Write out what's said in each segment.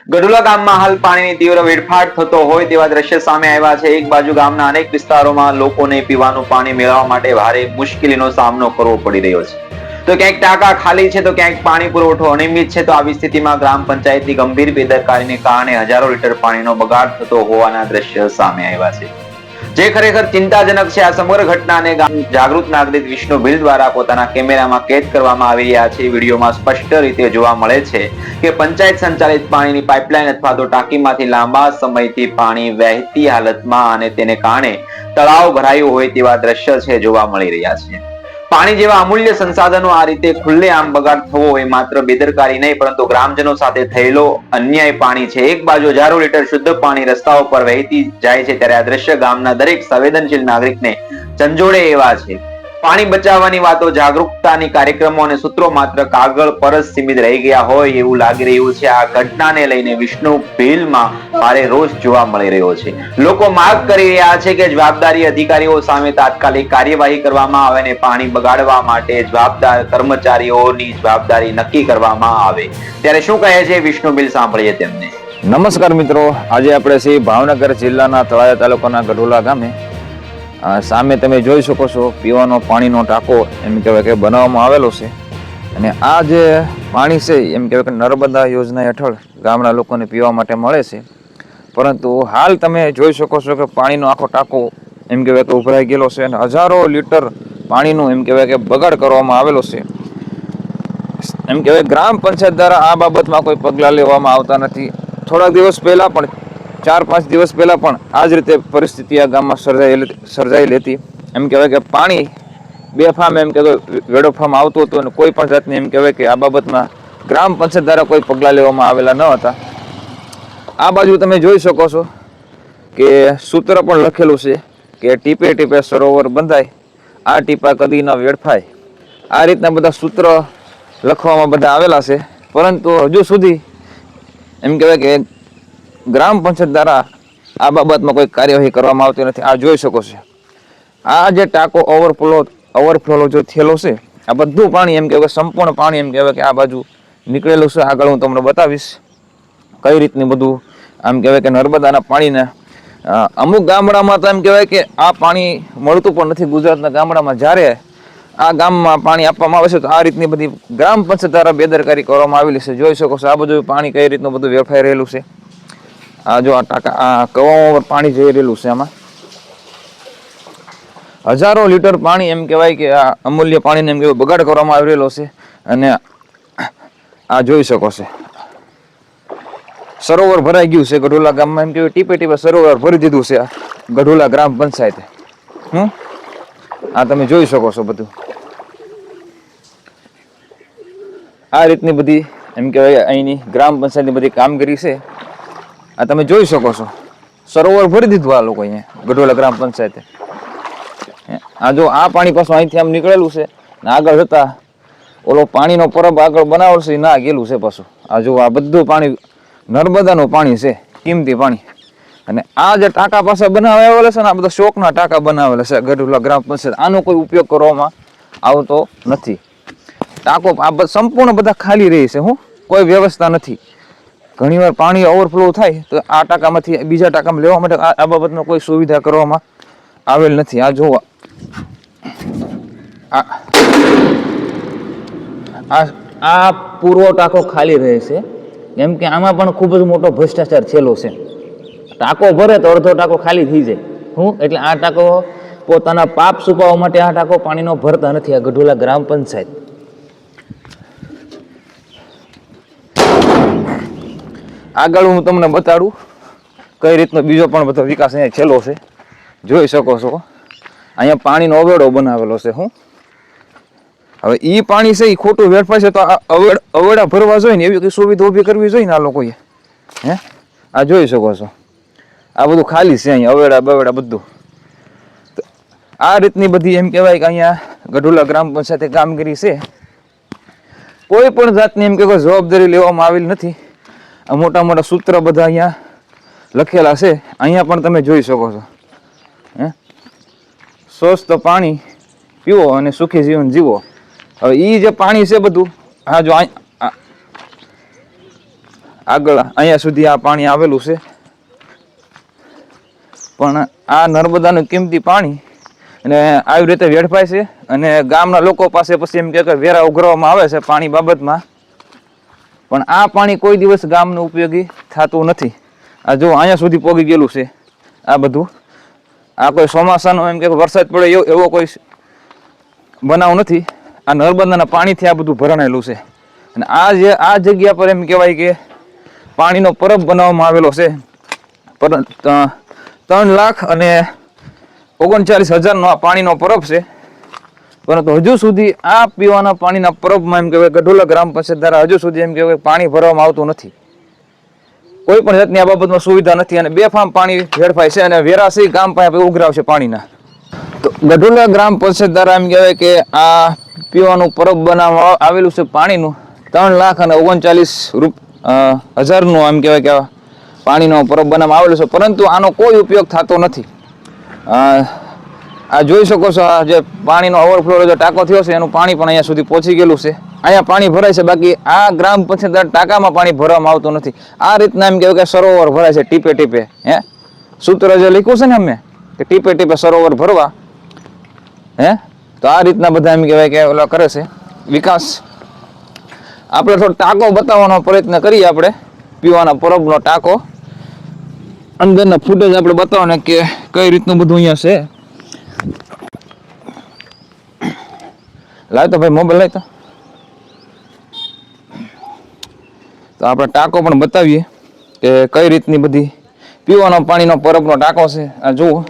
ગઢુલા ગામમાં હાલ પાણીની તીવ્ર વેડફાટ થતો હોય તેવા દ્રશ્ય સામે આવ્યા છે। એક બાજુ ગામના અનેક વિસ્તારોમાં લોકોને પીવાનું પાણી મેળવવા માટે ભારે મુશ્કેલીનો સામનો કરવો પડી રહ્યો છે। તો ક્યાંક ટાંકા ખાલી છે તો ક્યાંક પાણી પુરવઠો અનિયમિત છે। તો આવી સ્થિતિમાં ગ્રામ પંચાયતની ગંભીર બેદરકારીને કારણે હજારો લીટર પાણીનો બગાડ થતો હોવાના દ્રશ્ય સામે આવ્યા છે, જે ખરેખર ચિંતાજનક છે। આ સમગ્ર ઘટનાને જાગૃત નાગરિક વિષ્ણુ ભીલ દ્વારા પોતાના કેમેરામાં કેદ કરવામાં આવી રહ્યા છે। વિડીયોમાં સ્પષ્ટ રીતે જોવા મળે છે કે પંચાયત સંચાલિત પાણીની પાઇપલાઇન અથવા તો ટાંકીમાંથી લાંબા સમયથી પાણી વહેતી હાલતમાં અને તેને કારણે તળાવ ભરાયું હોય તેવા દ્રશ્ય છે જોવા મળી રહ્યા છે। પાણી જેવા અમૂલ્ય સંસાધનો આ રીતે ખુલ્લેઆમ બગાડ થવો એ માત્ર બેદરકારી નહીં પરંતુ ગ્રામજનો સાથે થયેલો અન્યાય પાણી છે। એક બાજુ હજારો લીટર શુદ્ધ પાણી રસ્તાઓ પર વહેતી જાય છે ત્યારે આ દ્રશ્ય ગામના દરેક સંવેદનશીલ નાગરિકને ઝંઝોળે એવા છે। પાણી બચાવવાની વાતો, જાગૃતતાની કાર્યક્રમો અને સૂત્રો માત્ર કાગળ પર જ સીમિત રહી ગયા હોય એવું લાગી રહ્યું છે। આ ઘટનાને લઈને વિષ્ણુ ભીલમાં ભારે રોષ જોવા મળી રહ્યો છે। લોકો માંગ કરી રહ્યા છે કે જવાબદારી અધિકારીઓ સામે તાત્કાલિક કાર્યવાહી કરવામાં આવે અને પાણી બગાડવા માટે જવાબદાર કર્મચારીઓની જવાબદારી નક્કી કરવામાં આવે। ત્યારે શું કહે છે વિષ્ણુ ભીલ, સાંભળીએ તેમને। નમસ્કાર મિત્રો, આજે આપણે શ્રી ભાવનગર જિલ્લાના તળાજા તાલુકાના ગઢોલા ગામે સામે તમે જોઈ શકો છો પીવાનો પાણીનો ટાંકો એમ કહેવાય કે બનાવવામાં આવેલો છે। અને આ જે પાણી છે એમ કહેવાય કે નર્મદા યોજના હેઠળ ગામના લોકોને પીવા માટે મળે છે, પરંતુ હાલ તમે જોઈ શકો છો કે પાણીનો આખો ટાંકો એમ કહેવાય કે ઉભરાઈ ગયેલો છે અને હજારો લીટર પાણીનું એમ કહેવાય કે બગાડ કરવામાં આવેલો છે। એમ કહેવાય ગ્રામ પંચાયત દ્વારા આ બાબતમાં કોઈ પગલાં લેવામાં આવતા નથી। થોડા દિવસ પહેલા પણ 4-5 દિવસ પહેલા પણ આ જ રીતે પરિસ્થિતિ આ ગામમાં સર્જાયેલી હતી। એમ કહેવાય કે પાણી બેફામ એમ કહેવાય વેડફવામાં આવતું હતું અને કોઈ પણ જાતની એમ કહેવાય કે આ બાબતમાં ગ્રામ પંચાયત દ્વારા કોઈ પગલાં લેવામાં આવેલા ન હતા। આ બાજુ તમે જોઈ શકો છો કે સૂત્ર પણ લખેલું છે કે ટીપે ટીપે સરોવર બંધાય, આ ટીપા કદી ન વેડફાય। આ રીતના બધા સૂત્ર લખવામાં બધા આવેલા છે, પરંતુ હજુ સુધી એમ કહેવાય કે ગ્રામ પંચાયત દ્વારા આ બાબતમાં કોઈ કાર્યવાહી કરવામાં આવતી નથી। આ જોઈ શકો છો આ જે ટાંકો ઓવરફ્લો જો થયેલો છે, આ બધું પાણી એમ કહેવાય સંપૂર્ણ પાણી એમ કહેવાય કે આ બાજુ નીકળેલું છે। આગળ હું તમને બતાવીશ કઈ રીતની બધું આમ કહેવાય કે નર્મદાના પાણીને અમુક ગામડામાં તો એમ કહેવાય કે આ પાણી મળતું પણ નથી। ગુજરાતના ગામડામાં જ્યારે આ ગામમાં પાણી આપવામાં આવે છે તો આ રીતની બધી ગ્રામ પંચાયત દ્વારા બેદરકારી કરવામાં આવેલી છે। જોઈ શકો છો આ બધું પાણી કઈ રીતનું બધું વેડફાઈ રહેલું છે। આ જો આ ટાંકા આ કવામાં પાણી જઈ રહેલું છે, આમાં હજારો લીટર પાણી એમ કહેવાય કે આ અમૂલ્ય પાણીને એમ કહેવાય બગાડ કરવામાં આવી રહેલો છે। અને આ જોઈ શકો છો સરોવર ભરાઈ ગયું છે ગઢોલા ગામમાં, એમ કહેવાય ટીપે ટીપે સરોવર ભરી દીધું છે આ ગઢોલા ગ્રામ પંચાયતે। આ તમે જોઈ શકો છો બધું આ રીતની બધી એમ કહેવાય અહીંની ગ્રામ પંચાયતની બધી કામગીરી છે। આ તમે જોઈ શકો છો સરોવર ભરી દીધું આ લોકો અહીંયા ગઢોલા ગ્રામ પંચાયતે। આ જો આ પાણી પાછું અહીંથી આમ નીકળેલું છે ને આગળ જતા ઓલો પાણીનો પરબ આગળ બનાવેલો છે ના ગયેલું છે પાછું। આ જો આ બધું પાણી નર્મદાનું પાણી છે, કિંમતી પાણી। અને આ જે ટાંકા પાછા બનાવેલા છે ને આ બધા શોકના ટાંકા બનાવેલા છે ગઢોલા ગ્રામ પંચાયત, આનો કોઈ ઉપયોગ કરવામાં આવતો નથી। ટાંકો આ સંપૂર્ણ બધા ખાલી રહી છે, કોઈ વ્યવસ્થા નથી। ઘણીવાર પાણી ઓવરફ્લો થાય તો આ ટાંકામાંથી બીજા ટાંકામાં લેવા માટે આ બાબતનો કોઈ સુવિધા કરવામાં આવેલ નથી। આ જોવા આ પૂરો ટાંકો ખાલી રહે છે, કેમ કે આમાં પણ ખૂબ જ મોટો ભ્રષ્ટાચાર થયેલો છે। ટાંકો ભરે તો અડધો ટાંકો ખાલી થઈ જાય, એટલે આ ટાંકો પોતાના પાપ છુપાવવા માટે આ ટાંકો પાણીનો ભરતા નથી આ ગઢોલા ગ્રામ પંચાયત। આગળ હું તમને બતાડું કઈ રીતનો બીજો પણ બધો વિકાસ અહીંયા થયેલો છે। જોઈ શકો છો અહીંયા પાણીનો અવેડો બનાવેલો છે। હવે એ પાણી છે એ ખોટું વેડફાય છે તો અવેડા ભરવા જોઈએ ને એવી કઈ સુવિધા ઊભી કરવી જોઈએ ને આ લોકોએ। આ જોઈ શકો છો આ બધું ખાલી છે અહીંયા અવેડા બવેડા બધું। આ રીતની બધી એમ કહેવાય કે અહીંયા ગઢોલા ગ્રામ પંચાયતે કામગીરી છે, કોઈ પણ જાતની એમ કહેવાય જવાબદારી લેવામાં આવેલી નથી। આ મોટા મોટા સૂત્ર બધા અહીંયા લખેલા છે, અહીંયા પણ તમે જોઈ શકો છો સ્વસ્થ પાણી પીવો અને સુખી જીવન જીવો। હવે એ જે પાણી છે બધું આ જો આગળ અહીંયા સુધી આ પાણી આવેલું છે, પણ આ નર્મદાનું કિંમતી પાણી અને આવી રીતે વેડફાય છે અને ગામના લોકો પાસે પછી એમ કે વેરા ઉઘરાવવામાં આવે છે પાણી બાબતમાં, પણ આ પાણી કોઈ દિવસ ગામનું ઉપયોગી થતું નથી. આ જો અહીંયા સુધી પોગી ગયેલું છે આ બધું. આ કોઈ ચોમાસાનો એમ કે વરસાદ પડે એવો કોઈ બનાવ નથી. આ નર્મદાના પાણીથી આ બધું ભરાણેલું છે અને આ જગ્યા પર એમ કહેવાય કે પાણીનો પરબ બનાવવામાં આવેલો છે. 3,39,000 આ પાણીનો પરબ છે, પરંતુ હજુ સુધી આ પીવાના પાણીના પરબમાં એમ કહેવાય ગઢોલા ગ્રામ પંચાયત દ્વારા હજુ સુધી એમ કહેવાય પાણી ભરવામાં આવતું નથી. કોઈ પણ જાતની આ બાબતમાં સુવિધા નથી અને બેફામ પાણી વેડફાય છે અને વેરાસી ગામ પાસે ઉઘરાવશે પાણીના. તો ગઢોલા ગ્રામ પંચાયત દ્વારા એમ કહેવાય કે આ પીવાનું પરબ બનાવવામાં આવેલું છે પાણીનું. 3,39,000 એમ કહેવાય કે પાણીનો પરબ બનાવવામાં આવેલું છે, પરંતુ આનો કોઈ ઉપયોગ થતો નથી. આ જોઈ શકો છો, આ જે પાણીનો ઓવરફ્લો જે ટાંકો થયો છે એનું પાણી પણ અહીંયા સુધી પહોંચી ગયેલું છે. અહીંયા પાણી ભરાય છે, બાકી આ ગ્રામ પંચાયત ટાંકામાં પાણી ભરવામાં આવતું નથી. આ રીતના એમ કહેવાય કે સરોવર ભરાય છે ટીપે ટીપે. સૂત્ર જે લખ્યું છે ને અમે કે ટીપે ટીપે સરોવર ભરવા, તો આ રીતના બધા એમ કહેવાય કે ઓલા કરે છે વિકાસ. આપણે થોડો ટાંકો બતાવવાનો પ્રયત્ન કરીએ, આપણે પીવાના પરબનો ટાંકો અંદરના ફૂટેજ આપણે બતાવવાના કે કઈ રીતનું બધું અહીંયા છે. લાવ તો ભાઈ મોબાઈલ લાવ તો આપણે ટાંકો પણ બતાવીએ કે કઈ રીતની બધી પીવાનો પાણીનો પરબનો ટાંકો છે. આ જુઓ,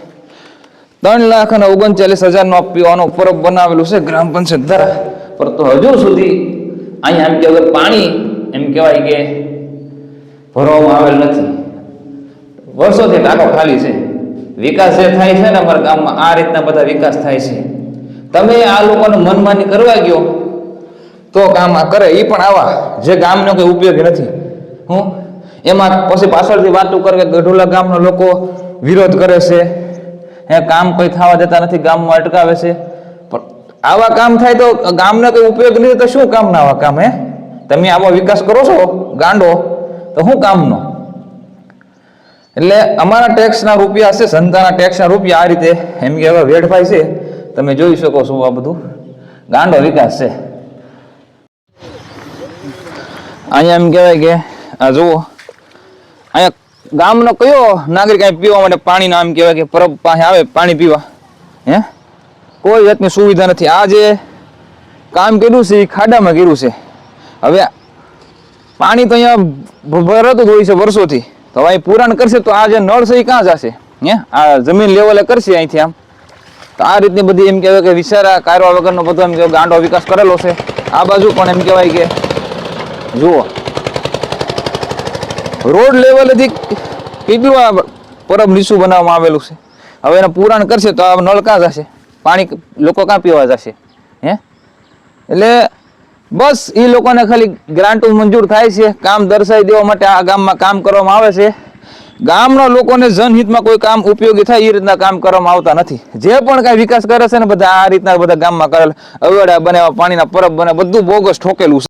3,39,000 પીવાનો પરબ બનાવેલું છે ગ્રામ પંચાયત દ્વારા, પરંતુ હજુ સુધી અહીંયા એમ કહેવાય પાણી એમ કહેવાય કે ભરવામાં આવેલ નથી. વર્ષોથી ટાંકો ખાલી છે. વિકાસ જે થાય છે ને અમારા ગામમાં આ રીતના બધા વિકાસ થાય છે. તમે આ લોકોને મનમાની કરવા ગયો તો કામ આ કરે, એ પણ આવા જે ગામનો કોઈ ઉપયોગી નથી. એમાં પછી પાછળથી વાતો કરે કે ગઢોલા ગામના લોકો વિરોધ કરે છે, કામ કોઈ થવા દેતા નથી, ગામમાં અટકાવે છે. પણ આવા કામ થાય તો ગામને કોઈ ઉપયોગ નથી તો શું કામના આવા કામ? તમે આવો વિકાસ કરો છો ગાંડો, તો શું કામનો? એટલે અમારા ટેક્સના રૂપિયા છે, જનતાના ટેક્સના રૂપિયા આ રીતે એમ કે હવે વેડફાય છે. તમે જોઈ શકો છો આ બધું ગાંડો વિકાસ છે. અહીંયા એમ કહેવાય કે આ જુઓ, અહીંયા ગામનો કયો નાગરિક અહીં પીવા માટે પાણીના એમ કહેવાય કે પરબ પાસે આવે પાણી પીવા, કોઈ જાતની સુવિધા નથી. આ જે કામ કર્યું છે એ ખાડામાં કર્યું છે. હવે પાણી તો અહીંયા ભરાતું જ હોય છે વર્ષોથી, તો અહીં પુરાણ કરશે તો આ જે નળ છે એ ક્યાં જશે? આ જમીન લેવલે કરશે અહીંથી આમ. તો આ રીતની બધી એમ કહેવાય કે વિચારા કારવા વગરનો બધો એમ કહેવાય ગાંડો વિકાસ કરેલો છે. આ બાજુ પણ એમ કહેવાય કે જુઓ, રોડ લેવલેથી કેટલું આ પરબ નીચું બનાવવામાં આવેલું છે. હવે એને પુરાણ કરશે તો આ નળ ક્યાં જશે? પાણી લોકો ક્યાં પીવા જશે? એટલે બસ એ લોકોને ખાલી ગ્રાન્ટો મંજૂર થાય છે, કામ દર્શાવી દેવા માટે આ ગામમાં કામ કરવામાં આવે છે. ગામના લોકોને જનહિતમાં કોઈ કામ ઉપયોગી થાય એ રીતના કામ કરવામાં આવતા નથી. જે પણ કાંઈ વિકાસ કરે છે ને બધા આ રીતના બધા ગામમાં કરેલ અવેડા બનાવવા, પાણીના પરબ બને, બધું બોગસ ઠોકેલું છે.